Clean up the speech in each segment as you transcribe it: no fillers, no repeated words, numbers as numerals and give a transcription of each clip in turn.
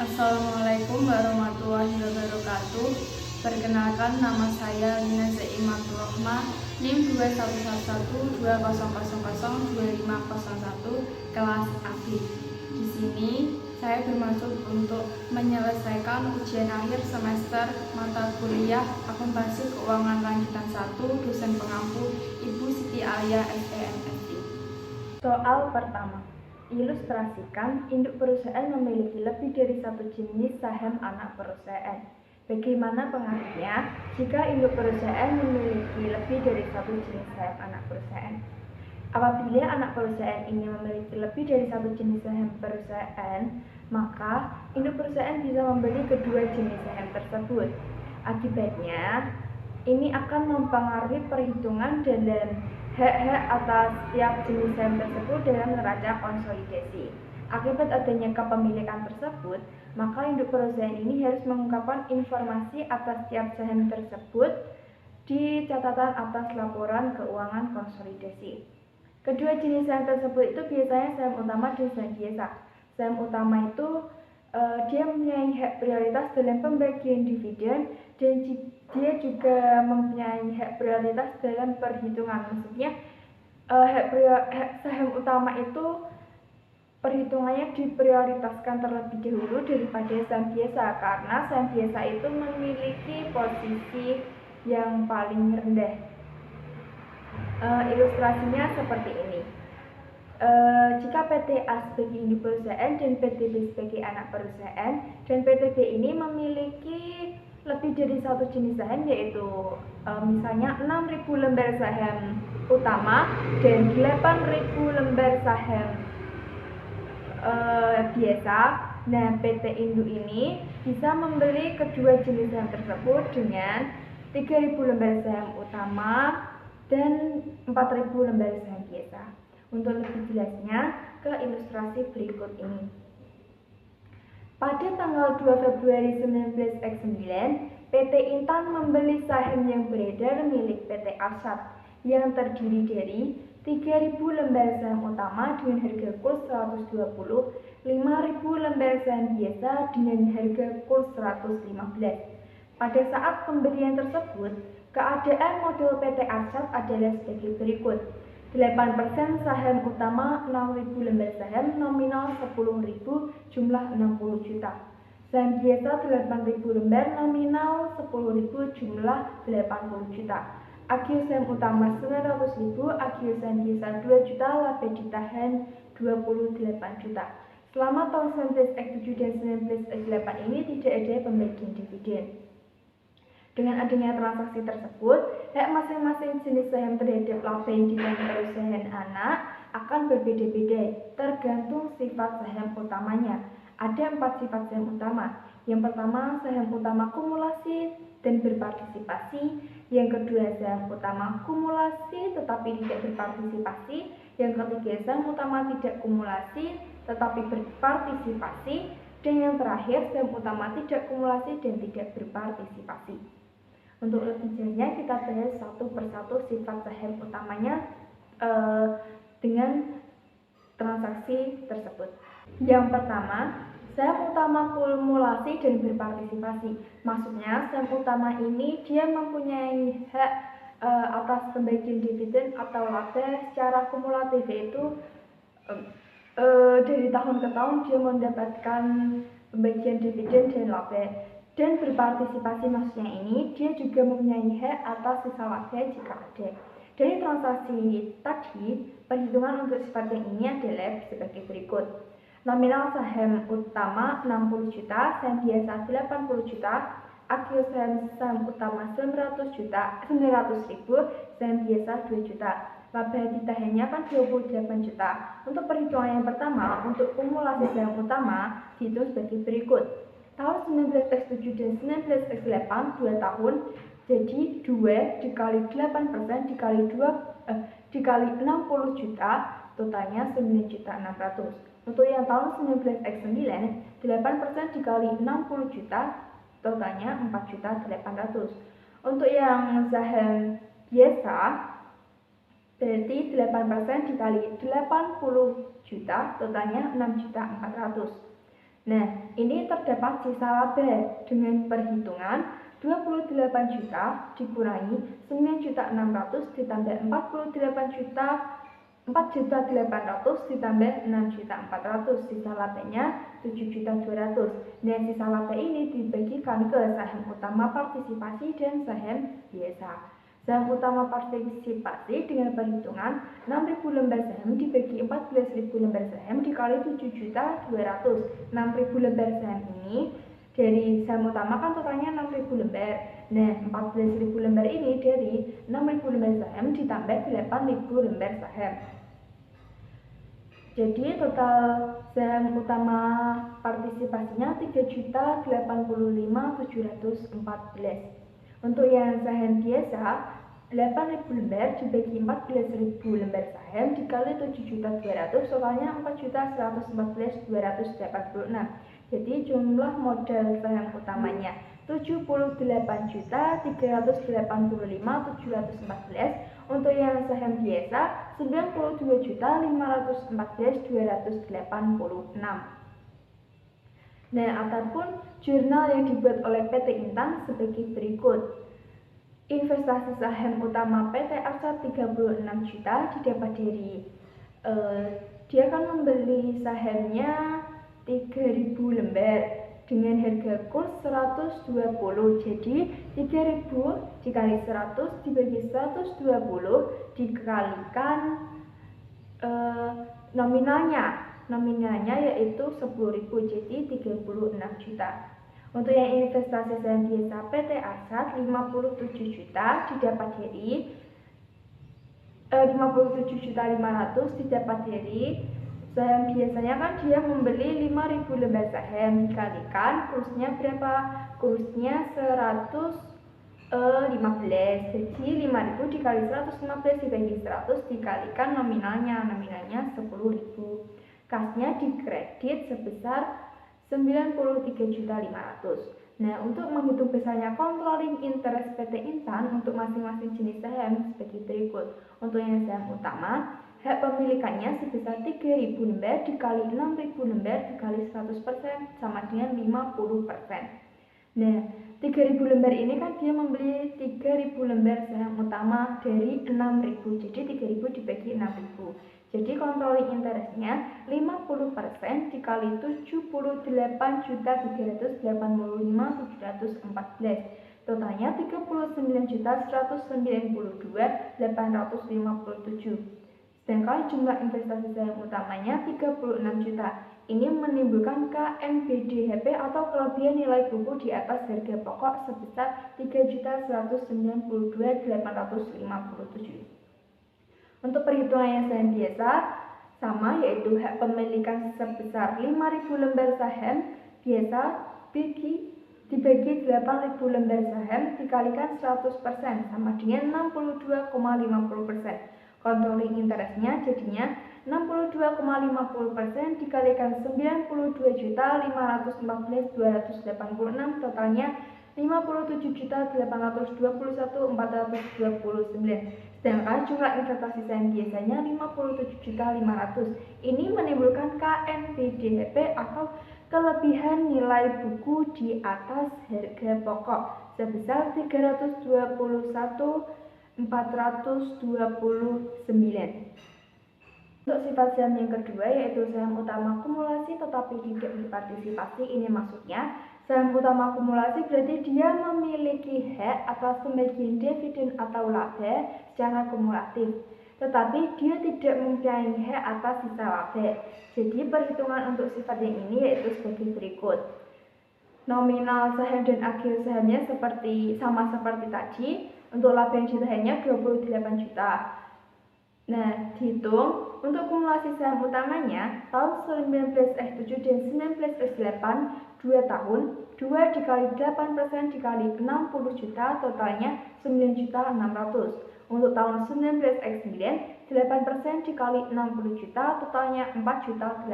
Assalamualaikum warahmatullahi wabarakatuh. Perkenalkan, nama saya Lina Zaimatul Rohmah, NIM 211120002501, kelas AB. Di sini saya bermaksud untuk menyelesaikan ujian akhir semester mata kuliah Akuntansi Keuangan Lanjutan 1, dosen pengampu Ibu Siti Alia SEMSI. Soal pertama. Ilustrasikan, induk perusahaan memiliki lebih dari satu jenis saham anak perusahaan. Bagaimana pengaruhnya jika induk perusahaan memiliki lebih dari satu jenis saham anak perusahaan? Apabila anak perusahaan ini memiliki lebih dari satu jenis saham perusahaan, maka induk perusahaan bisa membeli kedua jenis saham tersebut. Akibatnya, ini akan mempengaruhi perhitungan dalam hak-hak atas setiap jenis saham tersebut dalam neraca konsolidasi. Akibat adanya kepemilikan tersebut, maka induk perusahaan ini harus mengungkapkan informasi atas setiap saham tersebut di catatan atas laporan keuangan konsolidasi. Kedua jenis saham tersebut itu biasanya saham utama dan saham biasa. Saham utama itu dia mempunyai hak prioritas dalam pembagian dividen, dan dia juga mempunyai hak prioritas dalam perhitungan. Maksudnya hak saham utama itu perhitungannya diprioritaskan terlebih dahulu daripada saham biasa, karena saham biasa itu memiliki posisi yang paling rendah. Ilustrasinya seperti ini. Jika PT A sebagai induk perusahaan dan PT B sebagai anak perusahaan, dan PT B ini memiliki lebih dari satu jenis saham, yaitu misalnya 6.000 lembar saham utama dan 8.000 lembar saham biasa. Nah, PT induk ini bisa membeli kedua jenis saham tersebut dengan 3.000 lembar saham utama dan 4.000 lembar saham biasa. Untuk lebih jelasnya, ke ilustrasi berikut ini. Pada tanggal 2 Februari 19X9, PT Intan membeli saham yang beredar milik PT Arsat yang terdiri dari 3.000 lembar saham utama dengan harga kurs 120, 5.000 lembar saham biasa dengan harga kurs 115. Pada saat pembelian tersebut, keadaan model PT Arsat adalah sebagai berikut. 8% saham utama 6.000 lembar saham nominal 10.000, jumlah 60 juta. Saham biasa 8.000 lembar nominal 10.000, jumlah 80 juta. Akhir saham utama 900.000, akhir saham biasa 2 juta, laba ditahan 28 juta. Selama tahun 19X7 dan 19X8 ini tidak ada pembagian dividen. Dengan adanya transaksi tersebut, hak masing-masing jenis saham terhadap laba yang ditahan perusahaan anak akan berbeda-beda tergantung sifat saham utamanya. Ada 4 sifat saham utama. Yang pertama, saham utama kumulasi dan berpartisipasi. Yang kedua, saham utama kumulasi tetapi tidak berpartisipasi. Yang ketiga, saham utama tidak kumulasi tetapi berpartisipasi. Dan yang terakhir, saham utama tidak kumulasi dan tidak berpartisipasi. Untuk lebih jelasnya kita bahas satu persatu sifat saham utamanya dengan transaksi tersebut. Yang pertama, saham utama kumulasi dan berpartisipasi. Maksudnya saham utama ini dia mempunyai hak atas pembagian dividen atau laba secara kumulatif, yaitu dari tahun ke tahun dia mendapatkan pembagian dividen dan laba. Dan berpartisipasi maksudnya ini dia juga mempunyai hak atas sisa laba jika ada. Dari transaksi tadi, perhitungan untuk sifat yang ini adalah sebagai berikut. Nominal saham utama 60 juta, saham biasa 80 juta, akhir saham utama 900 ribu, saham biasa 2 juta. Laba ditahannya kan 28 juta. Untuk perhitungan yang pertama, untuk kumulasi saham utama dihitung sebagai berikut. Tahun 19X7 dan 19X8 2 tahun, jadi 2 dikali 8% dikali 60 juta, totalnya 9.600.000. Untuk yang tahun 19X9, 8% dikali 60 juta, totalnya 4.800.000. Untuk yang saham biasa, berarti 8% dikali 80 juta, totalnya 6.400.000. Nah, ini terdapat sisa laba dengan perhitungan 28 juta dikurangi 9.600.000 ditambah 48 juta 4.800.000 ditambah 6.400.000, sisa labanya 7.200.000. Nah, sisa laba ini dibagikan ke saham utama partisipasi dan saham biasa. Saham utama partisipasi dengan perhitungan 6.000 lembar saham dibagi 14.000 lembar saham dikali 7.200.000. 6.000 lembar saham ini dari saham utama kan totalnya 6.000 lembar. Nah, 14.000 lembar ini dari 6.000 lembar saham ditambah 8.000 lembar saham. Jadi total saham utama partisipasinya 3.085.714. Untuk yang saham biasa 8.000 lembar dibagi 14.000 lembar saham dikali 7.200 totalnya 4.114.286. Jadi jumlah modal saham utamanya 78.385.714. Untuk yang saham biasa 92.514.286. Nah, ataupun jurnal yang dibuat oleh PT Intan sebagai berikut. Investasi saham utama PT Arsa 36 juta didapat dari dia akan membeli sahamnya 3.000 lembar dengan harga kurs 120. Jadi 3.000 dikali 100 dibagi 120 dikalikan nominalnya yaitu 10.000, jadi 36 juta. Untuk yang investasi saham biasa PT Arsat 57 juta didapat dari 57.500 didapat dari saham biasanya kan dia membeli 5.000 lembar saham dikalikan kursnya berapa? Kursnya 115. Jadi 5.000 dikali 115 dibagi 100 dikalikan nominalnya 10.000. Kasnya dikredit sebesar 93.500. Nah, untuk menghitung besarnya controlling interest PT Intan untuk masing-masing jenis saham sebagai berikut. Untuk yang saham utama, hak pemilikannya sebesar 3.000 lembar dikali 6.000 lembar dikali 100% sama dengan 50%. Nah, 3.000 lembar ini kan dia membeli 3.000 lembar saham utama dari 6.000. Jadi 3.000 dibagi 6.000. Jadi controlling interestnya 50% dikali 78.385.714. Totalnya 39.192.857. Sedangkan jumlah investasi saham utamanya 36 juta. Ini menimbulkan KNBDHP atau kelebihan nilai buku di atas harga pokok sebesar 3.192.857. Untuk perhitungan yang saham biasa sama, yaitu hak pemilikan sebesar 5.000 lembar saham biasa dibagi 8.000 lembar saham dikalikan 100% sama dengan 62,50%. Controlling interestnya jadinya 62,50% dikalikan 92.514.286 totalnya 57.821.429. Sedangkan jumlah investasi saham biasanya 57.500. Ini menimbulkan KNBDHP atau kelebihan nilai buku di atas harga pokok sebesar 321.429. Untuk sifat saham yang kedua yaitu saham utama akumulasi tetapi tidak berpartisipasi. Ini maksudnya saham utama akumulasi berarti dia memiliki hak atas pembagian dividen atau laba secara kumulatif, tetapi dia tidak mempunyai hak atas sisa laba. Jadi perhitungan untuk sifat yang ini yaitu sebagai berikut. Nominal saham dan akhir sahamnya sama seperti tadi. Untuk laba yang ditahannya 28 juta. Nah, dihitung untuk kumulasi saham utamanya tahun 19X7 dan 19X8 2 tahun, 2 dikali 8% dikali 60 juta totalnya 9.600. Untuk tahun 19X9 8% dikali 60 juta totalnya 4.800.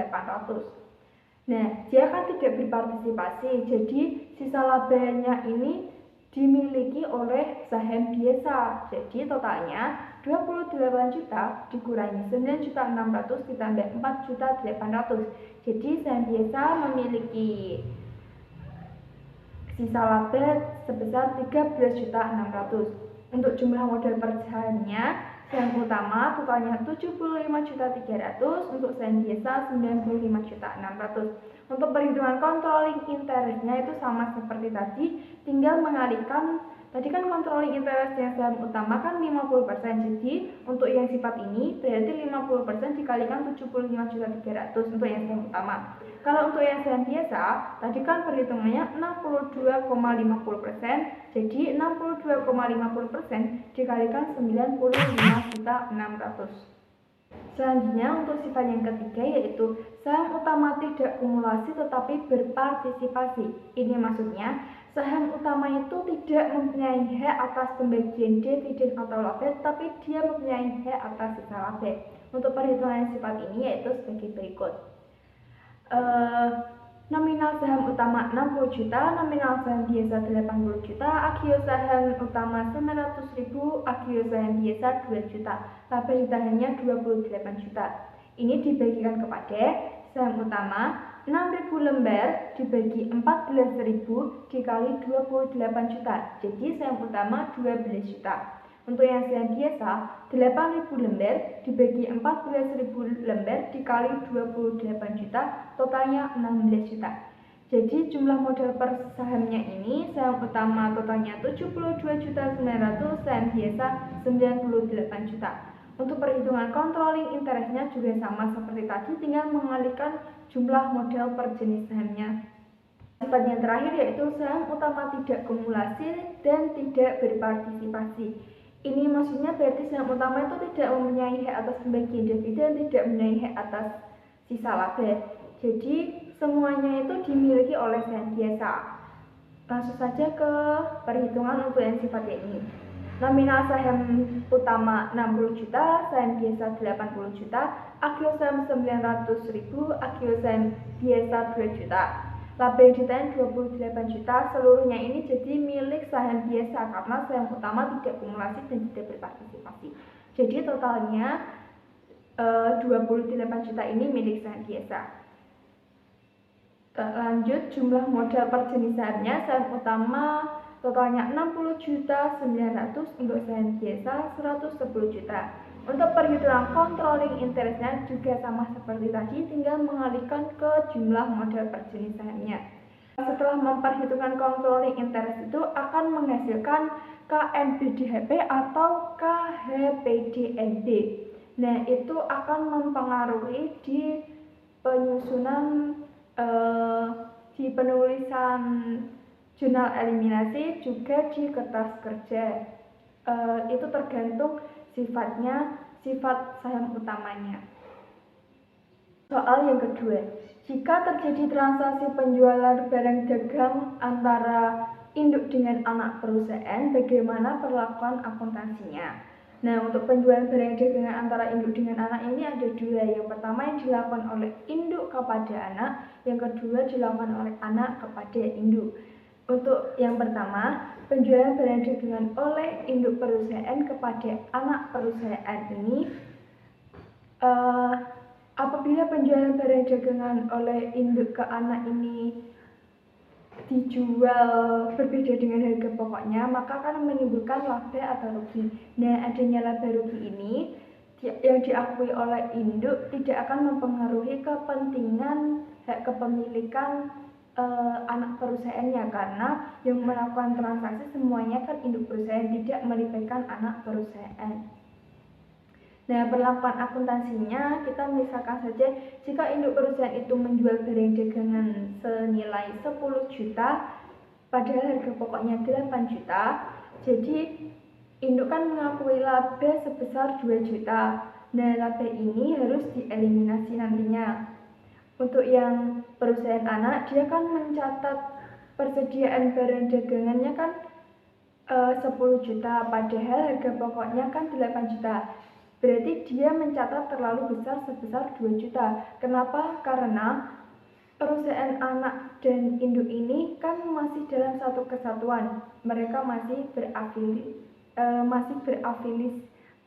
Nah, dia kan tidak berpartisipasi, jadi sisa labanya ini dimiliki oleh saham biasa. Jadi totalnya 28 juta dikurangi 9.600.000 ditambah 4.800.000. Jadi saham biasa memiliki sisa laba sebesar 13.600.000. Untuk jumlah modal per sahamnya, saham utama totalnya 75.300.000, untuk saham biasa 95.600.000. Untuk perhitungan controlling interestnya itu sama seperti tadi, tinggal mengalihkan. Tadi kan controlling interestnya saham utama kan 50%, jadi untuk yang sifat ini berarti 50% dikalikan 75.300.000 untuk yang saham utama. Kalau untuk yang saham biasa, tadi kan perhitungannya 62,50%, jadi 62,50% dikalikan 95.600.000. Selanjutnya untuk sifat yang ketiga yaitu saham utama tidak kumulasi tetapi berpartisipasi. Ini maksudnya saham utama itu tidak mempunyai hak atas pembagian dividen atau laba, tapi dia mempunyai hak atas sisa laba. Untuk perhitungan sifat ini yaitu sebagai berikut. Nominal saham utama 60 juta, nominal saham biasa 80 juta, akio saham utama 900.000, akio saham biasa 2 juta, laba ditahannya 28 juta. Ini dibagikan kepada saham utama 6.000 lembar dibagi 14.000 dikali 28 juta, jadi saham utama 12 juta. Untuk yang saham biasa 8.000 lembar dibagi 14.000 lembar dikali 28 juta, totalnya 16 juta. Jadi jumlah modal per sahamnya ini, saham utama totalnya 72.900.000, saham biasa 98 juta. Untuk perhitungan controlling interestnya juga sama seperti tadi, tinggal mengalihkan jumlah modal per jenis sahamnya. Sifat yang terakhir yaitu saham utama tidak kumulasi dan tidak berpartisipasi. Ini maksudnya berarti saham utama itu tidak mempunyai hak atas pembagian dividen, tidak mempunyai hak atas sisa laba. Jadi semuanya itu dimiliki oleh saham biasa. Langsung saja ke perhitungan untuk yang sifatnya ini. Nominal saham utama 60 juta, saham biasa 80 juta, akio saham 900.000, akio saham biasa 2 juta. Laba yang ditahan 28 juta, seluruhnya ini jadi milik saham biasa karena saham utama tidak kumulasi dan tidak berpartisipasi. Jadi totalnya 28 juta ini milik saham biasa. Lanjut jumlah modal per jenis sahamnya, saham utama totalnya 60.900.000, untuk saham biasa 110 juta. Untuk perhitungan controlling interestnya juga sama seperti tadi, tinggal mengalihkan ke jumlah modal per jenis sahamnya. Setelah memperhitungkan controlling interest itu akan menghasilkan KNBDHP atau KHPDNB. Nah, itu akan mempengaruhi di penyusunan di penulisan jurnal eliminasi, juga di kertas kerja. Itu tergantung sifat saham utamanya. Soal yang kedua, jika terjadi transaksi penjualan barang dagang antara induk dengan anak perusahaan, bagaimana perlakuan akuntansinya? Nah, untuk penjualan barang dagangan antara induk dengan anak ini ada dua. Yang pertama yang dilakukan oleh induk kepada anak, yang kedua dilakukan oleh anak kepada induk. Untuk yang pertama, penjualan barang dagangan oleh induk perusahaan kepada anak perusahaan ini, apabila penjualan barang dagangan oleh induk ke anak ini dijual berbeda dengan harga pokoknya, maka akan menimbulkan laba atau rugi. Nah, adanya laba rugi ini yang diakui oleh induk tidak akan mempengaruhi kepentingan hak kepemilikan anak perusahaannya, karena yang melakukan transaksi semuanya kan induk perusahaan, tidak melibatkan anak perusahaan. Nah, perlakuan akuntansinya kita misalkan saja jika induk perusahaan itu menjual barang dagangan senilai 10 juta padahal harga pokoknya 8 juta, jadi induk kan mengakui laba sebesar 2 juta. Nah, laba ini harus dieliminasi nantinya. Untuk yang perusahaan anak, dia kan mencatat persediaan barang dagangannya kan 10 juta, padahal harga pokoknya kan 8 juta. Berarti dia mencatat terlalu besar sebesar 2 juta. Kenapa? Karena perusahaan anak dan induk ini kan masih dalam satu kesatuan. Mereka masih berafilis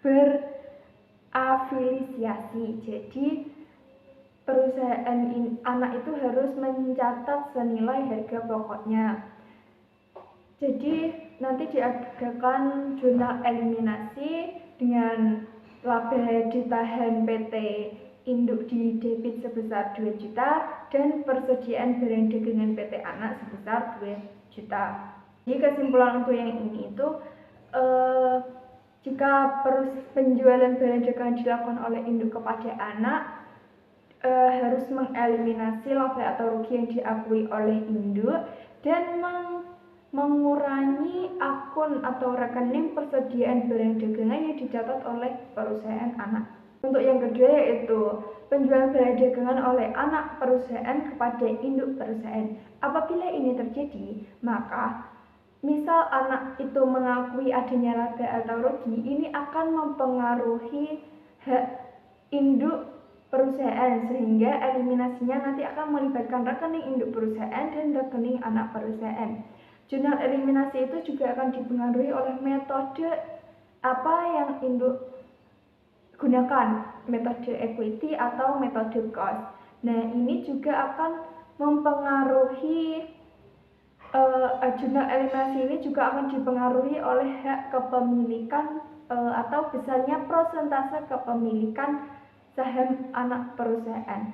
berafiliasi. Jadi perusahaan anak itu harus mencatat senilai harga pokoknya. Jadi nanti diadakan jurnal eliminasi dengan laba ditahan PT induk di debit sebesar 2 juta dan persediaan barang dagangan PT anak sebesar 2 juta. Jadi kesimpulan untuk yang ini itu jika penjualan barang dagangan dilakukan oleh induk kepada anak, harus mengeliminasi laba atau rugi yang diakui oleh induk dan mengurangi akun atau rekening persediaan barang dagangan yang dicatat oleh perusahaan anak. Untuk yang kedua yaitu penjualan barang dagangan oleh anak perusahaan kepada induk perusahaan. Apabila ini terjadi, maka misal anak itu mengakui adanya laba atau rugi, ini akan mempengaruhi hak induk perusahaan sehingga eliminasinya nanti akan melibatkan rekening induk perusahaan dan rekening anak perusahaan. Jurnal eliminasi itu juga akan dipengaruhi oleh metode apa yang induk gunakan, metode equity atau metode cost. Nah, ini juga akan mempengaruhi jurnal eliminasi ini juga akan dipengaruhi oleh hak kepemilikan atau besarnya persentase kepemilikan saham anak perusahaan.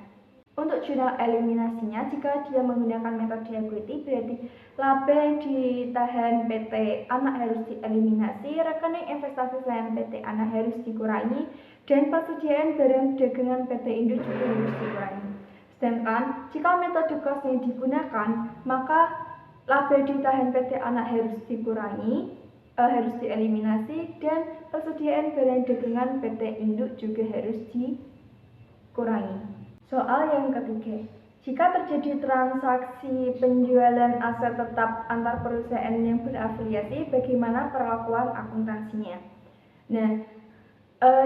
Untuk jurnal eliminasinya, jika dia menggunakan metode equity, berarti laba yang ditahan PT anak harus dieliminasi, rekening investasi saham PT anak harus dikurangi, dan persediaan barang dagangan PT induk juga harus dikurangi. Sedangkan jika metode cost yang digunakan, maka laba ditahan PT anak harus dikurangi, harus dieliminasi, dan persediaan barang dagangan PT induk juga harus dikurangi. Soal yang ketiga, jika terjadi transaksi penjualan aset tetap antar perusahaan yang berafiliasi, bagaimana perlakuan akuntansinya? Nah,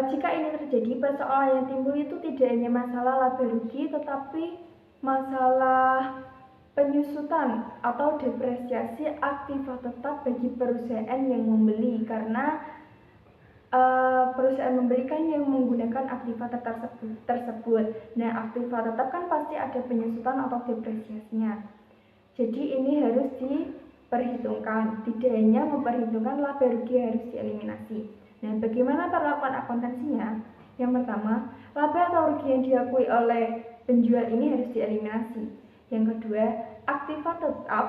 jika ini terjadi, persoalan yang timbul itu tidak hanya masalah laba rugi, tetapi masalah penyusutan atau depresiasi aktiva tetap bagi perusahaan yang membeli, karena perusahaan membeli kan yang menggunakan aktiva tersebut. Nah, aktiva tetap kan pasti ada penyusutan atau depresiasinya. Jadi ini harus diperhitungkan, tidak hanya memperhitungkan laba rugi harus dieliminasi. Nah, bagaimana perlakuan akuntansinya? Yang pertama, laba atau rugi yang diakui oleh penjual ini harus dieliminasi. Yang kedua, aktiva tetap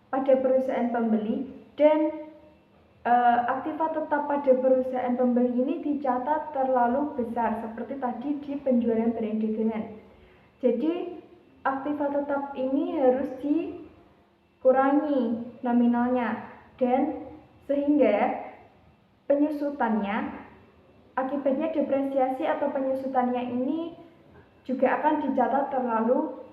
pada perusahaan pembeli dan aktiva tetap pada perusahaan pembeli ini dicatat terlalu besar seperti tadi di penjualan barang dagangan. Jadi aktiva tetap ini harus dikurangi nominalnya dan sehingga penyusutannya akibatnya depresiasi atau penyusutannya ini juga akan dicatat terlalu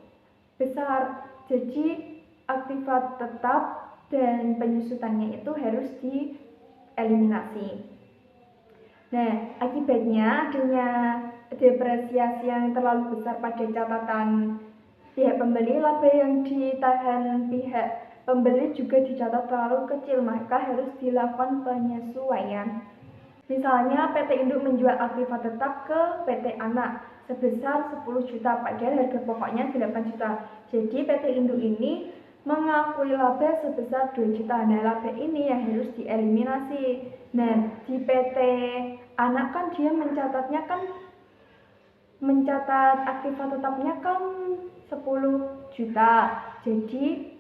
besar. Jadi aktiva tetap dan penyusutannya itu harus dieliminasi. Nah, akibatnya adanya depresiasi yang terlalu besar pada catatan pihak pembeli, laba yang ditahan pihak pembeli juga dicatat terlalu kecil, maka harus dilakukan penyesuaian. Misalnya PT induk menjual aktiva tetap ke PT anak sebesar 10 juta, padahal harga pokoknya 8 juta. Jadi PT induk ini mengakui laba sebesar 2 juta. Nah, laba ini yang harus dieliminasi. Nah, di PT anak kan dia mencatat aktiva tetapnya kan 10 juta. Jadi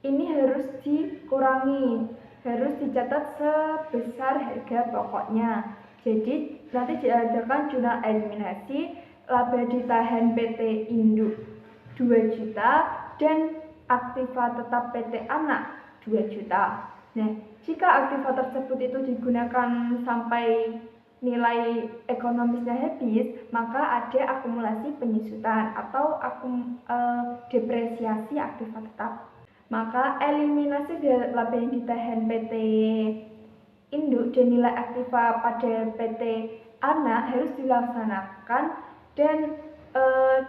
ini harus dikurangi, harus dicatat sebesar harga pokoknya. Jadi nanti diadakan jurnal eliminasi, laba ditahan PT induk 2 juta dan aktiva tetap PT anak 2 juta. Nah, jika aktiva tersebut itu digunakan sampai nilai ekonomisnya habis, maka ada akumulasi penyusutan atau depresiasi aktiva tetap. Maka eliminasi laba yang ditahan PT induk dan nilai aktiva pada PT anak harus dilaksanakan dan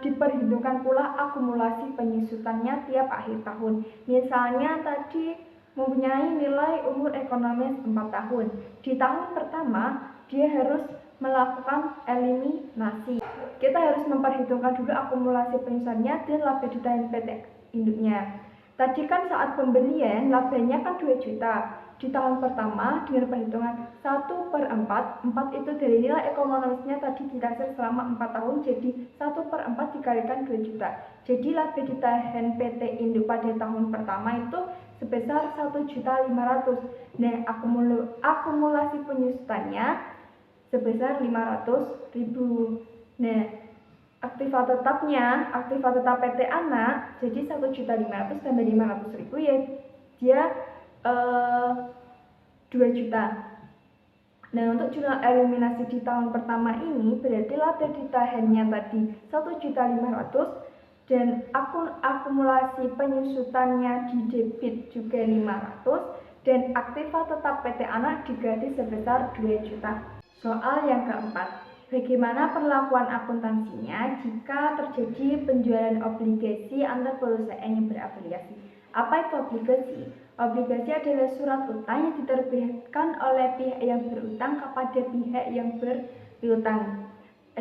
diperhitungkan pula akumulasi penyusutannya tiap akhir tahun. Misalnya tadi mempunyai nilai umur ekonomis 4 tahun. Di tahun pertama dia harus melakukan eliminasi. Kita harus memperhitungkan dulu akumulasi penyusutannya dan laba ditahan PT induknya. Tadi kan saat pembelian labanya kan 2 juta. Di tahun pertama dengan perhitungan 1/4, 4 itu dari nilai ekonomisnya tadi ditaksir selama 4 tahun, jadi 1/4 dikalikan 2 juta. Jadi laba ditahan PT induk pada tahun pertama itu sebesar 1.500.000. Nah, akumulasi penyusutannya sebesar 500.000. Nah, aktiva tetap PT anak jadi 1.500.000 tambah 500.000 ya dia 2 juta. Nah, untuk jurnal eliminasi di tahun pertama ini berarti laba ditahannya tadi 1.500.000 dan akumulasi penyusutannya di debit juga 500 dan aktiva tetap PT anak diganti sebesar 2 juta. Soal yang keempat, bagaimana perlakuan akuntansinya jika terjadi penjualan obligasi antar perusahaan yang berafiliasi? Apa itu obligasi? Obligasi adalah surat utang yang diterbitkan oleh pihak yang berutang kepada pihak yang berpiutang.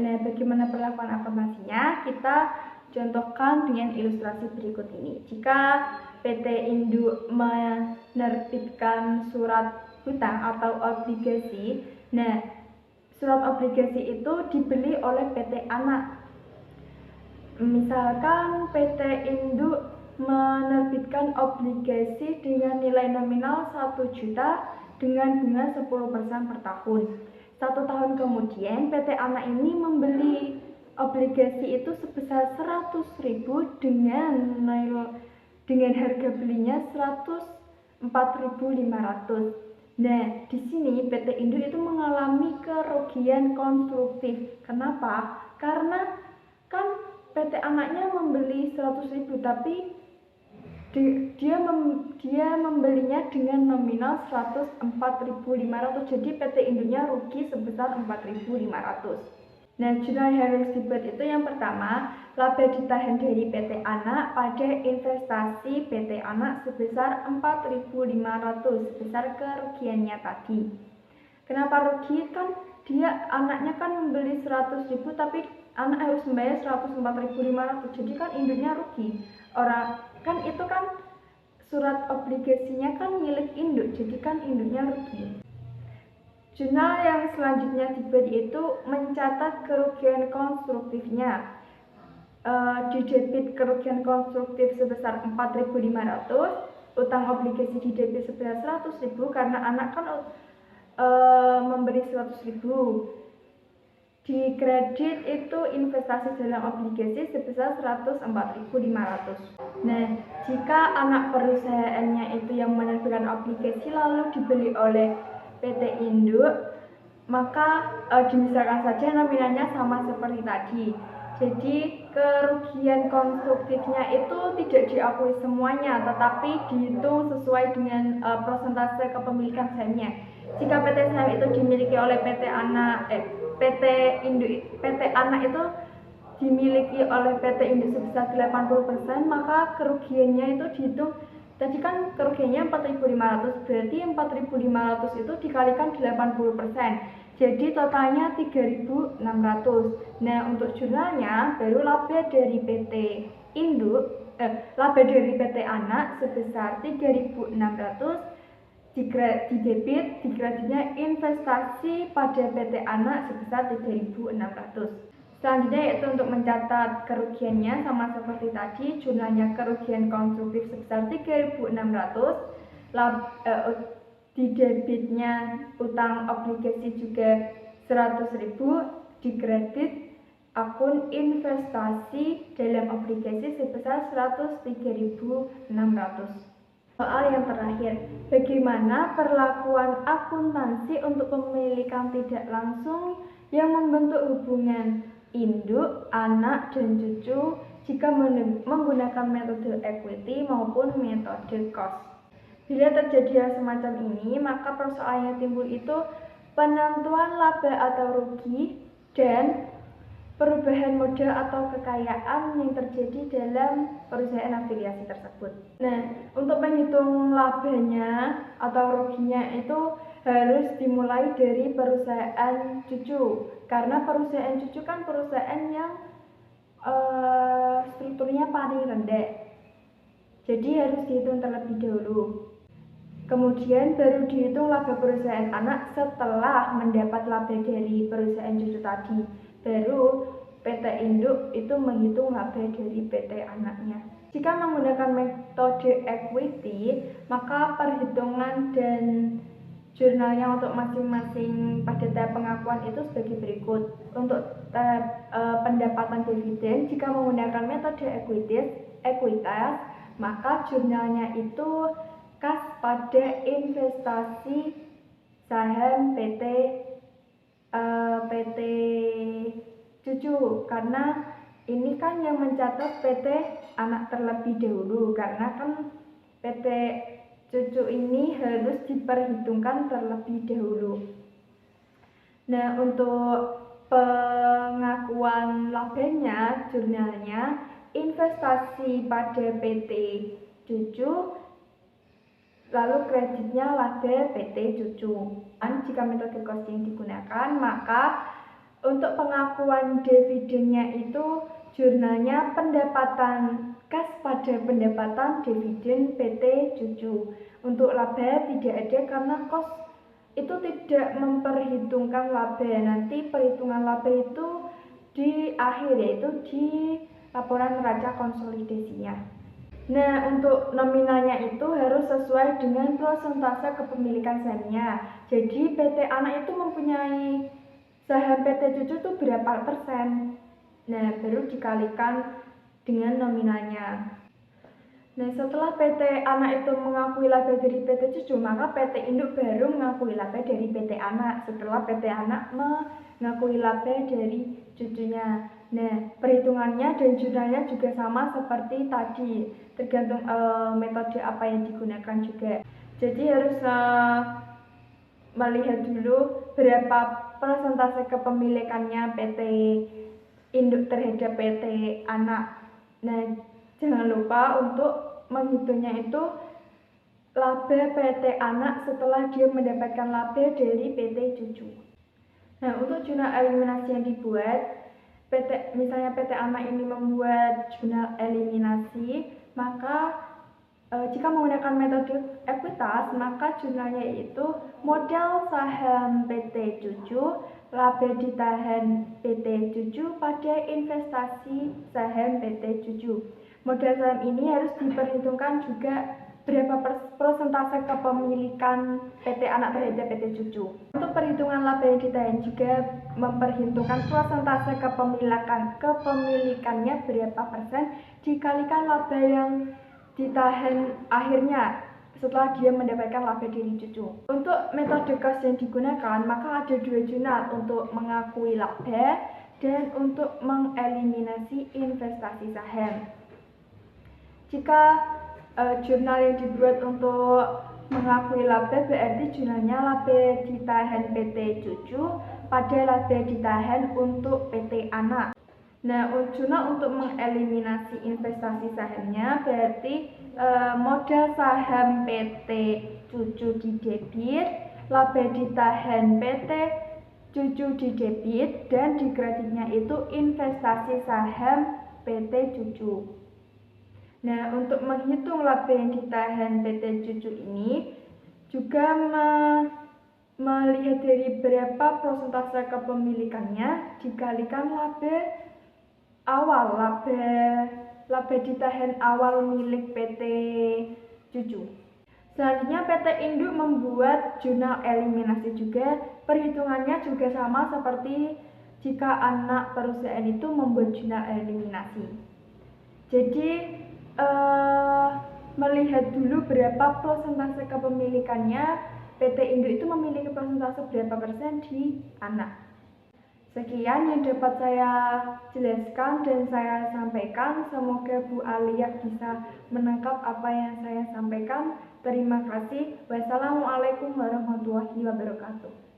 Nah, bagaimana perlakuan akuntansinya? Kita contohkan dengan ilustrasi berikut ini. Jika PT Induk menerbitkan surat hutang atau obligasi, nah surat obligasi itu dibeli oleh PT anak. Misalkan PT Induk menerbitkan obligasi dengan nilai nominal 1 juta dengan bunga 10% per tahun. 1 tahun kemudian PT anak ini membeli obligasi itu sebesar 100.000 dengan harga belinya 104.500. Nah, di sini PT Induk itu mengalami kerugian konstruktif. Kenapa? Karena kan PT anaknya membeli 100.000 tapi dia membelinya dengan nominal 104.500. Jadi PT Induknya rugi sebesar 4.500. Nah, jurnal yang harus dibuat itu yang pertama, laba ditahan dari PT anak pada investasi PT anak sebesar 4.500 sebesar kerugiannya tadi. Kenapa rugi? Kan dia anaknya kan membeli 100.000 tapi anak harus membayar 104.500. Jadi kan induknya rugi. Kan itu kan surat obligasinya kan milik induk, jadi kan induknya rugi. Jurnal yang selanjutnya dibuat itu mencatat kerugian konstruktifnya. Di debit kerugian konstruktif sebesar 4.500, utang obligasi di debit sebesar 100.000 karena anak kan memberi 100.000. Di kredit itu investasi dalam obligasi sebesar 104.500. Nah, jika anak perusahaannya itu yang menerbitkan obligasi lalu dibeli oleh PT Induk, maka dimisalkan saja nominalnya sama seperti tadi. Jadi kerugian konstruktifnya itu tidak diakui semuanya, tetapi dihitung sesuai dengan persentase kepemilikan sahamnya. Jika PT saham itu dimiliki oleh PT anak itu dimiliki oleh PT Induk sebesar 80%, maka kerugiannya itu dihitung. Tadi kan kerugiannya 4.500, berarti 4.500 itu dikalikan 80%. Jadi totalnya 3.600. Nah, untuk jurnalnya baru laba dari PT Induk, laba dari PT anak sebesar 3.600 di debit, di kreditnya investasi pada PT anak sebesar 3.600. Selanjutnya yaitu untuk mencatat kerugiannya sama seperti tadi, jurnalnya kerugian konstruktif sebesar 3.600, di debitnya utang obligasi juga 100.000, di kredit akun investasi dalam obligasi sebesar 103.600. Soal yang terakhir, bagaimana perlakuan akuntansi untuk pemilikan tidak langsung yang membentuk hubungan induk, anak, dan cucu jika menggunakan metode equity maupun metode cost. Bila terjadi hal semacam ini, maka persoalan yang timbul itu penentuan laba atau rugi dan perubahan modal atau kekayaan yang terjadi dalam perusahaan afiliasi tersebut. Nah, untuk menghitung labanya atau ruginya itu harus dimulai dari perusahaan cucu, karena perusahaan cucu kan perusahaan yang strukturnya paling rendah, jadi harus dihitung terlebih dahulu. Kemudian baru dihitung laba perusahaan anak setelah mendapat laba dari perusahaan cucu tadi. Baru PT induk itu menghitung laba dari PT anaknya. Jika menggunakan metode equity, maka perhitungan dan jurnalnya untuk masing-masing pada tahap pengakuan itu sebagai berikut. Untuk tahap pendapatan dividen, jika menggunakan metode ekuitas, maka jurnalnya itu kas pada investasi saham PT cucu, karena ini kan yang mencatat PT anak terlebih dahulu, karena kan PT cucu ini harus diperhitungkan terlebih dahulu. Nah, untuk pengakuan labanya, jurnalnya investasi pada PT cucu, lalu kreditnya laba PT cucu. Dan jika metode costing digunakan, maka untuk pengakuan dividennya itu jurnalnya pendapatan kas pada pendapatan dividen PT cucu. Untuk laba tidak ada karena kos itu tidak memperhitungkan laba. Nanti perhitungan laba itu di akhir, yaitu di laporan neraca konsolidasinya. Nah, untuk nominalnya itu harus sesuai dengan persentase kepemilikan sahamnya. Jadi PT anak itu mempunyai saham PT cucu itu berapa persen. Nah, baru dikalikan dengan nominalnya. Nah, setelah PT anak itu mengakui laba dari PT cucu, maka PT induk baru mengakui laba dari PT anak setelah PT anak mengakui laba dari cucunya. Nah, perhitungannya dan jurnalnya juga sama seperti tadi, tergantung metode apa yang digunakan juga. Jadi harus melihat dulu berapa persentase kepemilikannya PT induk terhadap PT anak. Nah, jangan lupa untuk menghitungnya itu laba PT anak setelah dia mendapatkan laba dari PT cucu. Nah, untuk jurnal eliminasi yang dibuat, misalnya PT anak ini membuat jurnal eliminasi, maka jika menggunakan metode ekuitas, maka jurnalnya yaitu modal saham PT cucu, laba ditahan PT cucu pada investasi saham PT cucu. Modal saham ini harus diperhitungkan juga berapa persentase kepemilikan PT anak terhadap PT cucu. Untuk perhitungan laba yang ditahan juga memperhitungkan persentase kepemilikannya berapa persen dikalikan laba yang ditahan akhirnya setelah dia mendapatkan laba dari cucu. Untuk metode cost yang digunakan, maka ada dua jurnal untuk mengakui laba dan untuk mengeliminasi investasi saham. Jika jurnal yang dibuat untuk mengakui laba berarti jurnalnya laba ditahan PT cucu pada laba ditahan untuk PT anak. Nah, jurnal untuk mengeliminasi investasi sahamnya berarti modal saham PT cucu didebit, laba ditahan PT cucu didebit, dan di kreditnya itu investasi saham PT cucu. Nah, untuk menghitung laba yang ditahan PT cucu ini juga melihat dari berapa persentase kepemilikannya dikalikan laba awal, laba ditahan awal milik PT cucu. Selanjutnya PT induk membuat jurnal eliminasi juga. Perhitungannya juga sama seperti jika anak perusahaan itu membuat jurnal eliminasi. Jadi melihat dulu berapa persentase kepemilikannya, PT induk itu memiliki persentase berapa persen di anak. Sekian yang dapat saya jelaskan dan saya sampaikan. Semoga Bu Alia bisa menangkap apa yang saya sampaikan. Terima kasih. Wassalamualaikum warahmatullahi wabarakatuh.